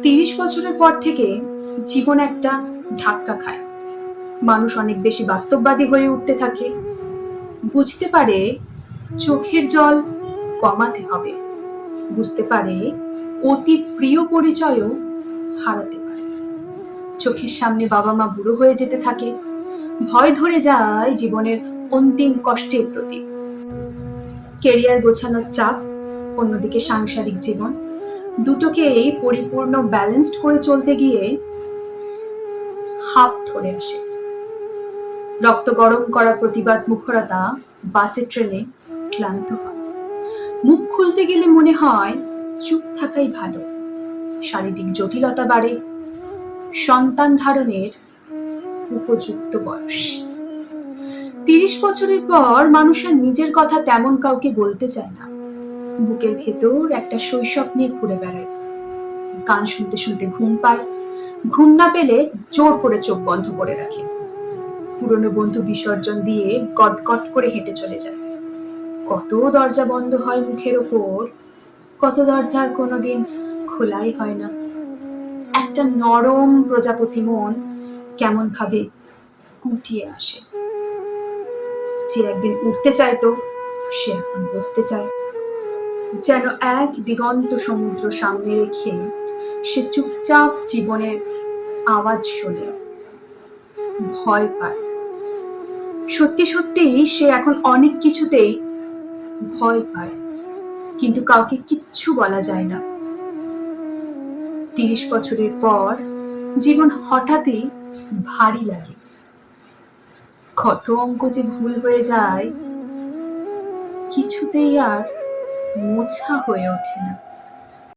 30 বছরের পর থেকে জীবন একটা ধাক্কা খায়। মানুষ অনেক বেশি বাস্তববাদী হয়ে উঠতে থাকে। বুঝতে পারে চোখের জল কমাতে হবে। বুঝতে পারে অতি প্রিয় পরিচয়ও হারাতে পারে। চোখের সামনে বাবা মা বুড়ো হয়ে যেতে থাকে। ভয় ধরে যায় জীবনের অন্তিম কষ্টের প্রতি। কেরিয়ার গোছানোর চাপ, অন্যদিকে সাংসারিক জীবন, দুটোকেই পরিপূর্ণ ব্যালেন্সড করে চলতে গিয়ে হাঁপ ধরে আসে। রক্ত গরম করা প্রতিবাদ মুখরতা বাসে ট্রেনে ক্লান্ত হয়। মুখ খুলতে গেলে মনে হয় চুপ থাকাই ভালো। শারীরিক জটিলতা বাড়ে। সন্তান ধারণের উপযুক্ত বয়স। 30 বছরের পর মানুষ আর নিজের কথা তেমন কাউকে বলতে চায় না। বুকের ভেতর একটা শৈশব নিয়ে ঘুরে বেড়ায়। গান শুনতে শুনতে ঘুম পায়। ঘুম না পেলে জোর করে চোখ বন্ধ করে রাখে। পুরনো বন্ধু বিসর্জন দিয়ে গটগট করে হেঁটে চলে যায়। কত দরজা বন্ধ হয় মুখের ওপর, কত দরজার কোনোদিন খোলাই হয় না। একটা নরম প্রজাপতি মন কেমন ভাবে কুটিয়ে আসে। যে একদিন উঠতে চাইতো সে এখন বসতে চায়। যেন এক দিগন্ত সমুদ্র সামনে রেখে সে চুপচাপ জীবনের আওয়াজ শোনে, ভয় পায়। সত্যি সত্যিই সে এখন অনেক কিছুতেই ভয় পায়, কিন্তু কাউকে কিচ্ছু বলা যায় না। 30 বছরের পর জীবন হঠাৎই ভারী লাগে। কত অঙ্ক যে ভুল হয়ে যায়, কিছুতেই আর মোছা হয়ে ওঠে না।